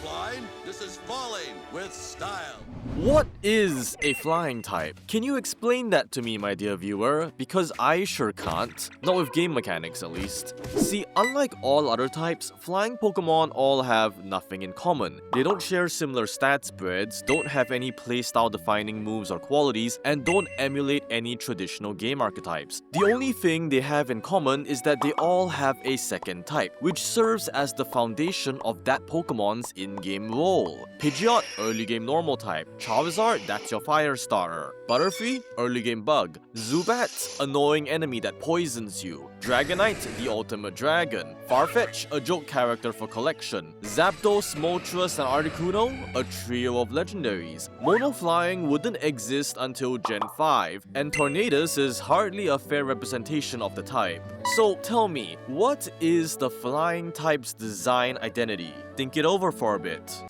flying. This is falling with style. What is a flying type? Can you explain that to me, my dear viewer? Because I sure can't. Not with game mechanics, at least. See, unlike all other types, flying Pokemon all have nothing in common. They don't share similar stat spreads, don't have any playstyle defining moves or qualities, and don't emulate any traditional game archetypes. The only thing they have in common is that they all have a second type, which serves as the foundation of that Pokemon's in-game role. Pidgeot, early game normal type. Charizard, that's your fire starter. Butterfree, early game bug. Zubat, annoying enemy that poisons you. Dragonite, the ultimate dragon. Farfetch, a joke character for collection. Zapdos, Moltres, and Articuno, a trio of legendaries. Mono flying wouldn't exist until Gen 5, and Tornadus is hardly a fair representation of the type. So tell me, what is the flying type's design identity? Think it over for a bit.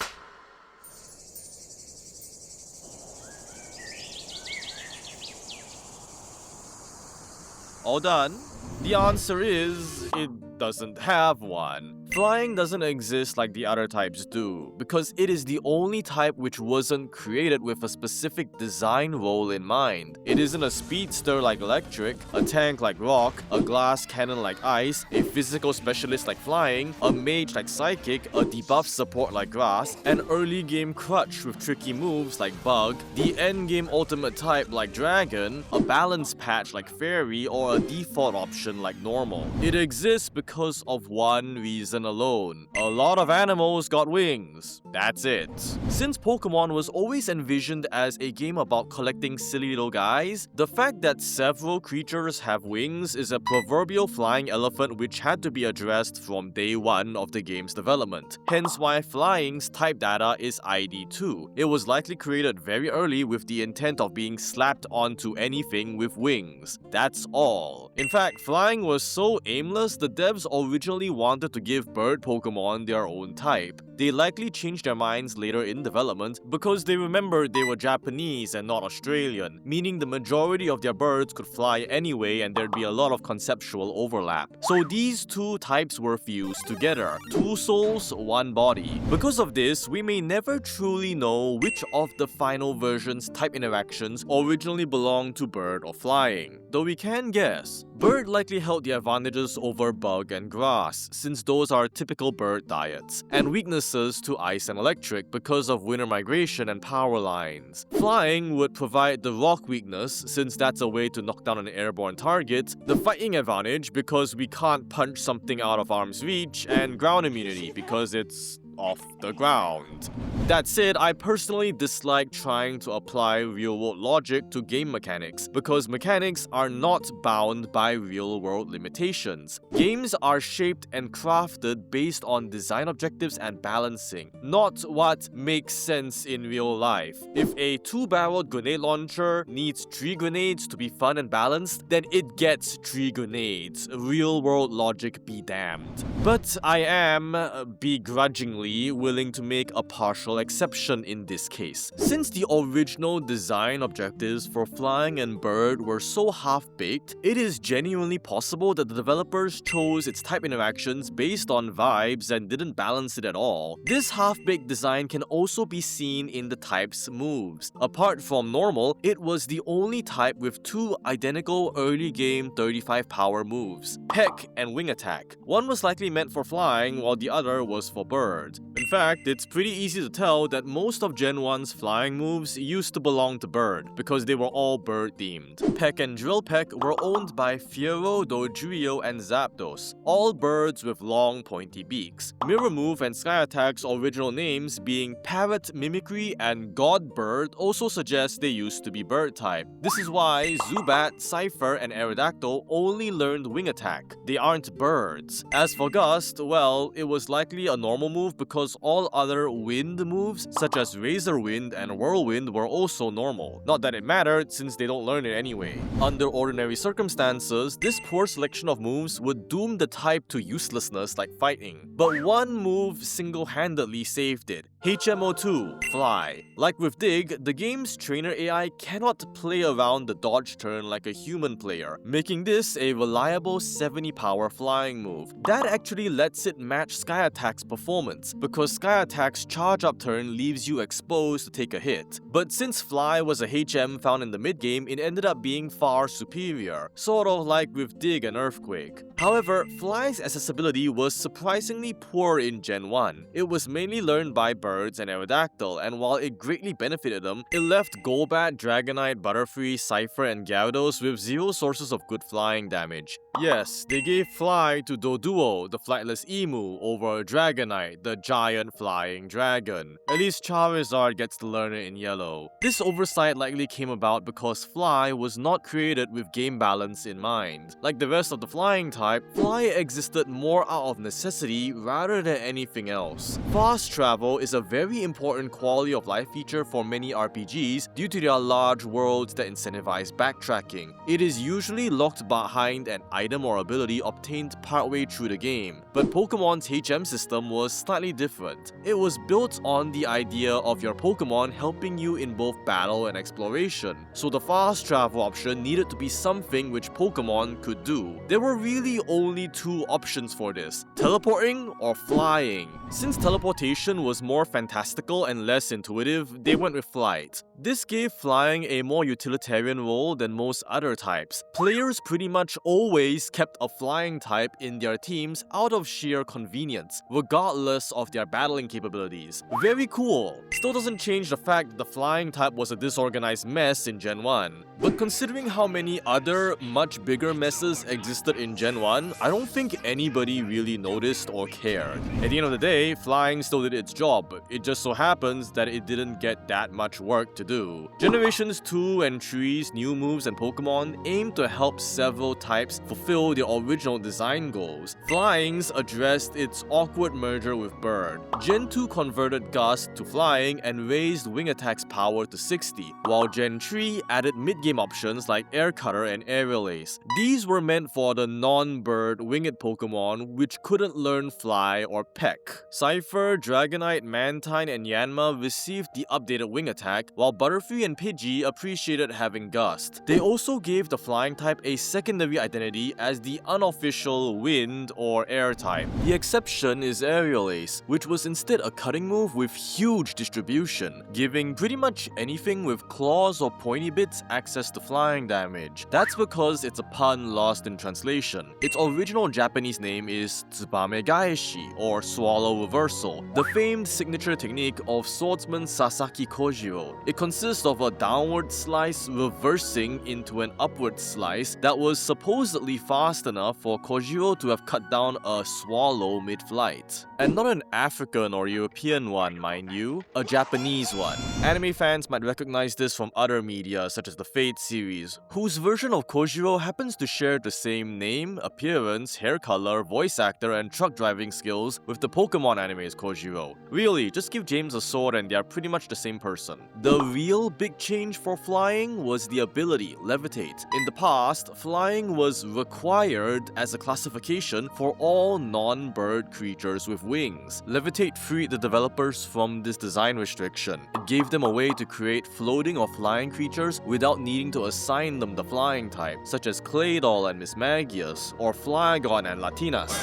All done? The answer is, it doesn't have one. Flying doesn't exist like the other types do, because it is the only type which wasn't created with a specific design role in mind. It isn't a speedster like electric, a tank like rock, a glass cannon like ice, a physical specialist like flying, a mage like psychic, a debuff support like grass, an early game crutch with tricky moves like bug, the end game ultimate type like dragon, a balance patch like fairy, or a default option like normal. It exists because of one reason alone. A lot of animals got wings. That's it. Since Pokemon was always envisioned as a game about collecting silly little guys, the fact that several creatures have wings is a proverbial flying elephant which had to be addressed from day one of the game's development. Hence why flying's type data is ID2. It was likely created very early with the intent of being slapped onto anything with wings. That's all. In fact, flying was so aimless, the devs originally wanted to give bird Pokemon their own type. They likely changed their minds later in development because they remembered they were Japanese and not Australian, meaning the majority of their birds could fly anyway and there'd be a lot of conceptual overlap. So these two types were fused together. Two souls, one body. Because of this, we may never truly know which of the final version's type interactions originally belonged to bird or flying, though we can guess. Bird likely held the advantages over bug and grass, since those are typical bird diets, and weaknesses to ice and electric because of winter migration and power lines. Flying would provide the rock weakness, since that's a way to knock down an airborne target, the fighting advantage because we can't punch something out of arm's reach, and ground immunity because it's off the ground. That said, I personally dislike trying to apply real-world logic to game mechanics, because mechanics are not bound by real-world limitations. Games are shaped and crafted based on design objectives and balancing, not what makes sense in real life. If a two-barreled grenade launcher needs 3 grenades to be fun and balanced, then it gets 3 grenades. Real-world logic be damned. But I am, begrudgingly, willing to make a partial exception in this case. Since the original design objectives for flying and bird were so half-baked, it is genuinely possible that the developers chose its type interactions based on vibes and didn't balance it at all. This half-baked design can also be seen in the type's moves. Apart from normal, it was the only type with 2 identical early game 35 power moves, Peck and Wing Attack. One was likely meant for flying while the other was for bird. In fact, it's pretty easy to tell that most of Gen 1's flying moves used to belong to bird, because they were all bird themed. Peck and Drill Peck were owned by Fiero, Dodrio, and Zapdos, all birds with long pointy beaks. Mirror Move and Sky Attack's original names being Parrot, Mimicry, and God Bird also suggest they used to be bird type. This is why Zubat, Cypher, and Aerodactyl only learned Wing Attack. They aren't birds. As for Gust, well, it was likely a normal move because all other wind moves, such as Razor Wind and Whirlwind, were also normal. Not that it mattered, since they don't learn it anyway. Under ordinary circumstances, this poor selection of moves would doom the type to uselessness like fighting. But one move single-handedly saved it. HMO2, Fly. Like with Dig, the game's trainer AI cannot play around the dodge turn like a human player, making this a reliable 70 power flying move. That actually lets it match Sky Attack's performance, because Sky Attack's charge up turn leaves you exposed to take a hit. But since Fly was a HM found in the mid game, it ended up being far superior, sort of like with Dig and Earthquake. However, Fly's accessibility was surprisingly poor in Gen 1. It was mainly learned by Birds and Aerodactyl, and while it greatly benefited them, it left Golbat, Dragonite, Butterfree, Cypher, and Gyarados with zero sources of good flying damage. Yes, they gave Fly to Doduo, the flightless emu, over Dragonite, the giant flying dragon. At least Charizard gets to learn it in yellow. This oversight likely came about because Fly was not created with game balance in mind. Like the rest of the flying type, Fly existed more out of necessity rather than anything else. Fast travel is a very important quality of life feature for many RPGs due to their large worlds that incentivize backtracking. It is usually locked behind an item or ability obtained partway through the game, but Pokemon's HM system was slightly different. It was built on the idea of your Pokemon helping you in both battle and exploration, so the fast travel option needed to be something which Pokemon could do. There were really only two options for this: teleporting or flying. Since teleportation was more fantastical and less intuitive, they went with flight. This gave flying a more utilitarian role than most other types. Players pretty much always kept a flying type in their teams out of sheer convenience, regardless of their battling capabilities. Very cool. Still doesn't change the fact that the flying type was a disorganized mess in Gen 1. But considering how many other, much bigger messes existed in Gen 1, I don't think anybody really noticed or cared. At the end of the day, flying still did its job. It just so happens that it didn't get that much work to do. Generations 2 and 3's new moves and Pokemon aim to help several types fulfill their original design goals. Flying's addressed its awkward merger with Bird. Gen 2 converted Gust to flying and raised Wing Attack's power to 60, while Gen 3 added mid-game options like Air Cutter and Aerial Ace. These were meant for the non-bird winged Pokemon which couldn't learn Fly or Peck. Cypher, Dragonite, Mantine, and Yanma received the updated Wing Attack, while Butterfree and Pidgey appreciated having Gust. They also gave the flying type a secondary identity as the unofficial Wind or Air type. The exception is Aerial Ace, which was instead a cutting move with huge distribution, giving pretty much anything with claws or pointy bits access to flying damage. That's because it's a pun lost in translation. Its original Japanese name is Tsubame Gaeshi, or Swallow Reversal, the famed signature technique of swordsman Sasaki Kojiro. It consists of a downward slice reversing into an upward slice that was supposedly fast enough for Kojiro to have cut down a swallow mid-flight. And not an African or European one, mind you, a Japanese one. Anime fans might recognize this from other media such as the Fate series, whose version of Kojiro happens to share the same name, appearance, hair color, voice actor, and truck driving skills with the Pokemon anime's Kojiro. Really, just give James a sword and they are pretty much the same person. The real big change for flying was the ability, Levitate. In the past, flying was required as a classification for all non-bird creatures with wings. Levitate freed the developers from this design restriction. It gave them a way to create floating or flying creatures without needing to assign them the flying type, such as Claydol and Mismagius, or Flygon and Latinas.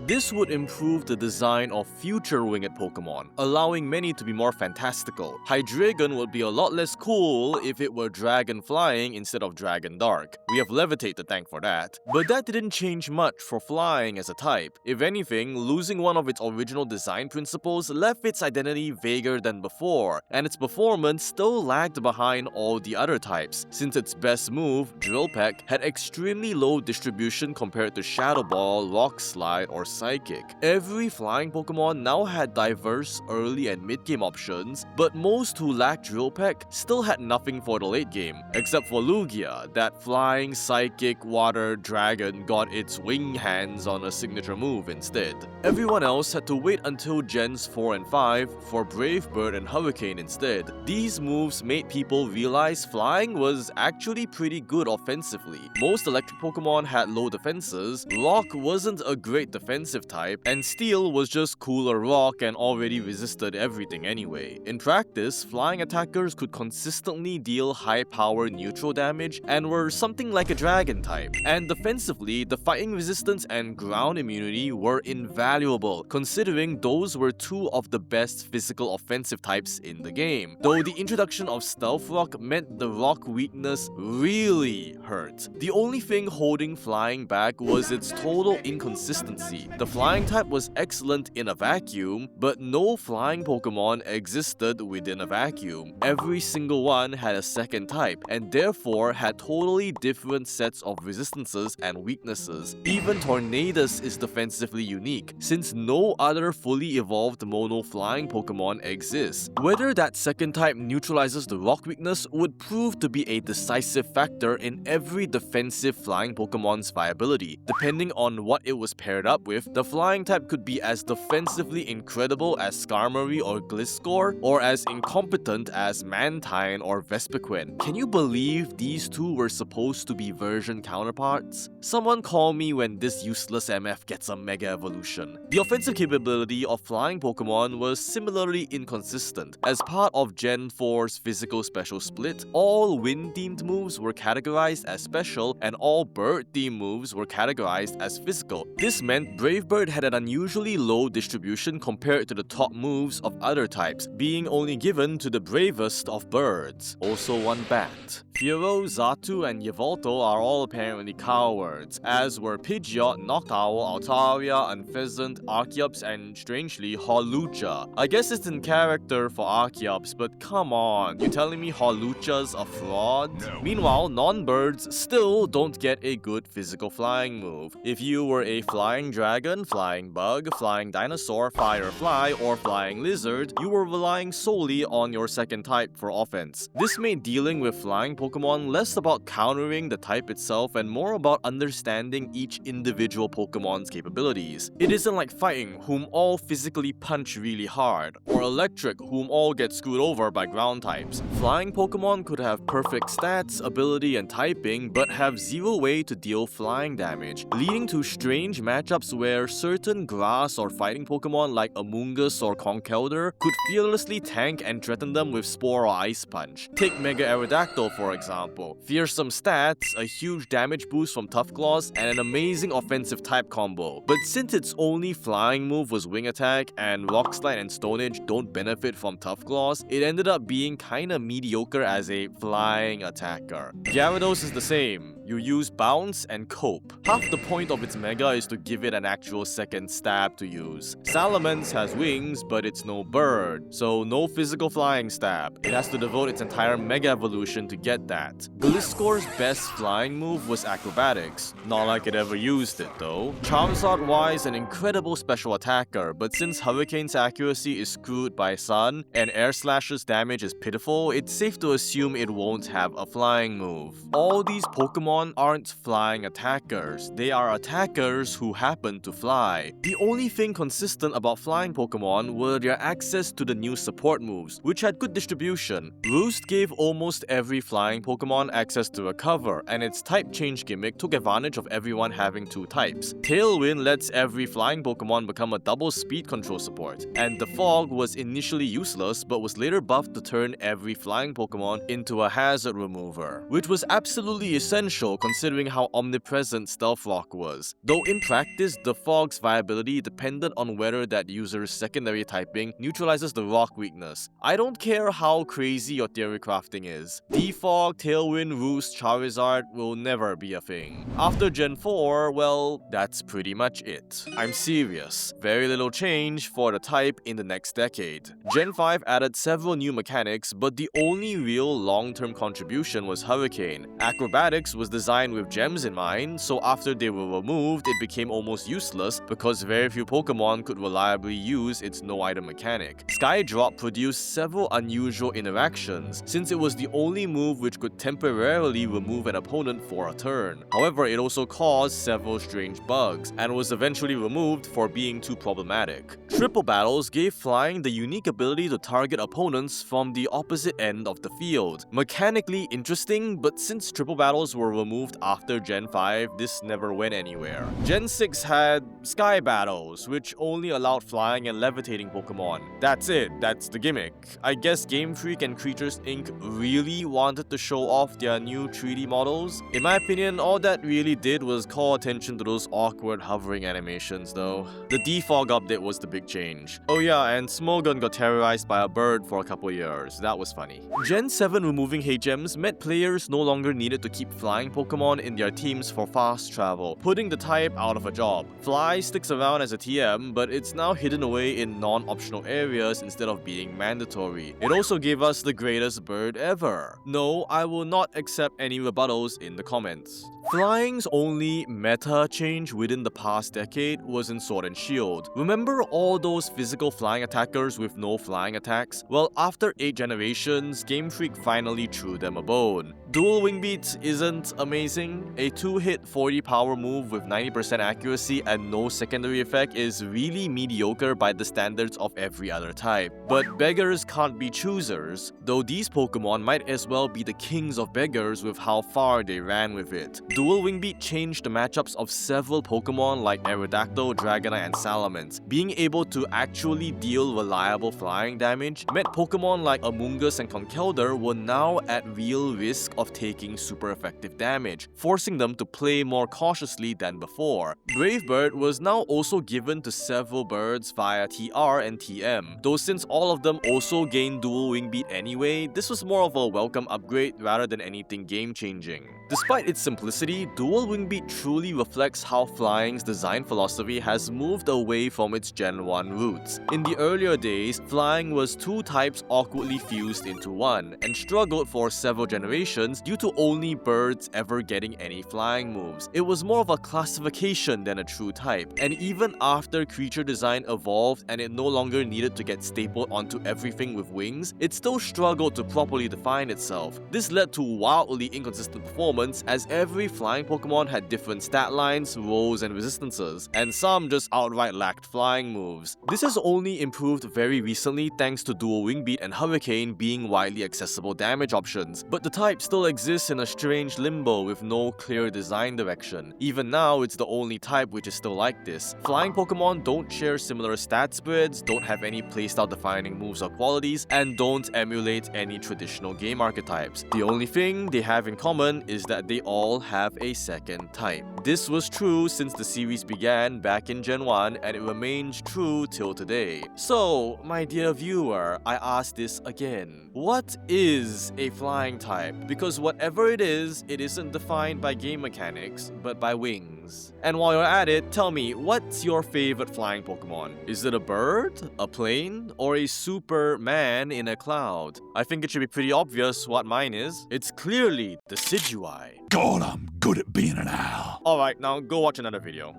This would improve the design of future winged Pokemon, allowing many to be more fantastical. Hydreigon would be a lot less cool if it were Dragon Flying instead of Dragon Dark. We have Levitate to thank for that. But that didn't change much for flying as a type. If anything, losing one of its original design principles left its identity vaguer than before, and its performance still lagged behind all the other types, since its best move, Drill Peck, had extremely low distribution compared to Shadow Ball, Rock Slide, or Psychic. Every flying Pokemon now had diverse early and mid-game options, but most who lacked Drill Peck still had nothing for the late game, except for Lugia, that flying Psychic Water Dragon got its wing hands on a signature move instead. Everyone else had to wait until Gens 4 and 5 for Brave Bird and Hurricane instead. These moves made people realize flying was actually pretty good offensively. Most electric Pokemon had low defenses. Rock wasn't a great defense defensive type, and Steel was just cooler rock and already resisted everything anyway. In practice, flying attackers could consistently deal high-power neutral damage and were something like a dragon type. And defensively, the fighting resistance and ground immunity were invaluable, considering those were two of the best physical offensive types in the game. Though the introduction of Stealth Rock meant the rock weakness really hurt. The only thing holding flying back was its total inconsistency. The flying type was excellent in a vacuum, but no flying Pokemon existed within a vacuum. Every single one had a second type, and therefore had totally different sets of resistances and weaknesses. Even Tornadus is defensively unique, since no other fully evolved mono flying Pokemon exists. Whether that second type neutralizes the rock weakness would prove to be a decisive factor in every defensive flying Pokemon's viability. Depending on what it was paired up with, the flying type could be as defensively incredible as Skarmory or Gliscor, or as incompetent as Mantine or Vespiquen. Can you believe these two were supposed to be version counterparts? Someone call me when this useless MF gets a Mega Evolution. The offensive capability of flying Pokemon was similarly inconsistent. As part of Gen 4's physical special split, all wind-themed moves were categorized as special and all bird-themed moves were categorized as physical. This meant Brave Bird had an unusually low distribution compared to the top moves of other types, being only given to the bravest of birds. Also one bat. Fearow, Xatu, and Yveltal are all apparently cowards, as were Pidgeot, Noctowl, Altaria, Unpheasant, Archeops, and strangely, Hawlucha. I guess it's in character for Archeops, but come on, you telling me Hawlucha's a fraud? No. Meanwhile, non-birds still don't get a good physical flying move. If you were a flying dragon, flying bug, flying dinosaur, firefly, or flying lizard, you were relying solely on your second type for offense. This made dealing with flying Pokemon less about countering the type itself and more about understanding each individual Pokemon's capabilities. It isn't like fighting, whom all physically punch really hard, or electric, whom all get screwed over by ground types. Flying Pokemon could have perfect stats, ability, and typing, but have zero way to deal flying damage, leading to strange matchups where certain grass or fighting Pokemon like Amoonguss or Conkeldurr could fearlessly tank and threaten them with Spore or Ice Punch. Take Mega Aerodactyl for example. Fearsome stats, a huge damage boost from Tough Claws, and an amazing offensive type combo. But since its only flying move was Wing Attack, and Rock Slide and Stone Edge don't benefit from Tough Claws, it ended up being kinda mediocre as a flying attacker. Gyarados is the same. You use Bounce and Cope. Half the point of its Mega is to give it an actual second stab to use. Salamence has wings, but it's no bird, so no physical flying stab. It has to devote its entire Mega Evolution to get that. Gliscor's best flying move was Acrobatics. Not like it ever used it though. Charizard-wise, an incredible special attacker, but since Hurricane's accuracy is screwed by Sun, and Air Slash's damage is pitiful, it's safe to assume it won't have a flying move. All these Pokemon aren't flying attackers, they are attackers who happen to fly. The only thing consistent about flying Pokemon were their access to the new support moves, which had good distribution. Roost gave almost every flying Pokemon access to Recover, and its type change gimmick took advantage of everyone having two types. Tailwind lets every flying Pokemon become a double speed control support, and the Fog was initially useless but was later buffed to turn every flying Pokemon into a hazard remover, which was absolutely essential considering how omnipresent Stealth Rock was. Though in practice, the Fog's viability depended on whether that user's secondary typing neutralizes the rock weakness. I don't care how crazy your theory crafting is. Defog, Tailwind, Roost, Charizard will never be a thing. After Gen 4, well, that's pretty much it. I'm serious. Very little change for the type in the next decade. Gen 5 added several new mechanics, but the only real long-term contribution was Hurricane. Acrobatics was designed with gems in mind, so after they were removed, it became almost useless because very few Pokemon could reliably use its no-item mechanic. Skydrop produced several unusual interactions, since it was the only move which could temporarily remove an opponent for a turn. However, it also caused several strange bugs, and was eventually removed for being too problematic. Triple Battles gave Flying the unique ability to target opponents from the opposite end of the field. Mechanically interesting, but since Triple Battles were were moved after Gen 5, this never went anywhere. Gen 6 had Sky Battles, which only allowed flying and levitating Pokemon. That's it, that's the gimmick. I guess Game Freak and Creatures Inc. really wanted to show off their new 3D models. In my opinion, all that really did was call attention to those awkward hovering animations though. The defog update was the big change. Oh yeah, and Smogon got terrorized by a bird for a couple years. That was funny. Gen 7 removing HMs meant players no longer needed to keep flying Pokemon in their teams for fast travel, putting the type out of a job. Fly sticks around as a TM, but it's now hidden away in non-optional areas instead of being mandatory. It also gave us the greatest bird ever. No, I will not accept any rebuttals in the comments. Flying's only meta change within the past decade was in Sword and Shield. Remember all those physical flying attackers with no flying attacks? Well, after 8 generations, Game Freak finally threw them a bone. Dual Wingbeat isn't amazing. A 2-hit 40 power move with 90% accuracy and no secondary effect is really mediocre by the standards of every other type. But beggars can't be choosers, though these Pokemon might as well be the kings of beggars with how far they ran with it. Dual Wingbeat changed the matchups of several Pokemon like Aerodactyl, Dragonite, and Salamence. Being able to actually deal reliable flying damage meant Pokemon like Amoonguss and Conkeldurr were now at real risk of taking super effective damage, forcing them to play more cautiously than before. Brave Bird was now also given to several birds via TR and TM, though since all of them also gained Dual Wingbeat anyway, this was more of a welcome upgrade rather than anything game-changing. Despite its simplicity, Dual Wingbeat truly reflects how flying's design philosophy has moved away from its Gen 1 roots. In the earlier days, flying was 2 types awkwardly fused into one, and struggled for several generations due to only birds ever getting any flying moves. It was more of a classification than a true type, and even after creature design evolved and it no longer needed to get stapled onto everything with wings, it still struggled to properly define itself. This led to wildly inconsistent performance, as every flying Pokemon had different stat lines, roles, and resistances, and some just outright lacked flying moves. This has only improved very recently thanks to Dual Wingbeat and Hurricane being widely accessible damage options, but the type still exists in a strange limbo with no clear design direction. Even now, it's the only type which is still like this. Flying Pokemon don't share similar stat spreads, don't have any playstyle defining moves or qualities, and don't emulate any traditional game archetypes. The only thing they have in common is that they all have a second type. This was true since the series began back in Gen 1, and it remains true till today. So, my dear viewer, I ask this again. What is a flying type? Because whatever it isn't defined by game mechanics, but by wings. And while you're at it, tell me, what's your favorite flying Pokemon? Is it a bird, a plane, or a Superman in a cloud? I think it should be pretty obvious what mine is. It's clearly the Decidueye. God, I'm good at being an owl. Alright, now go watch another video.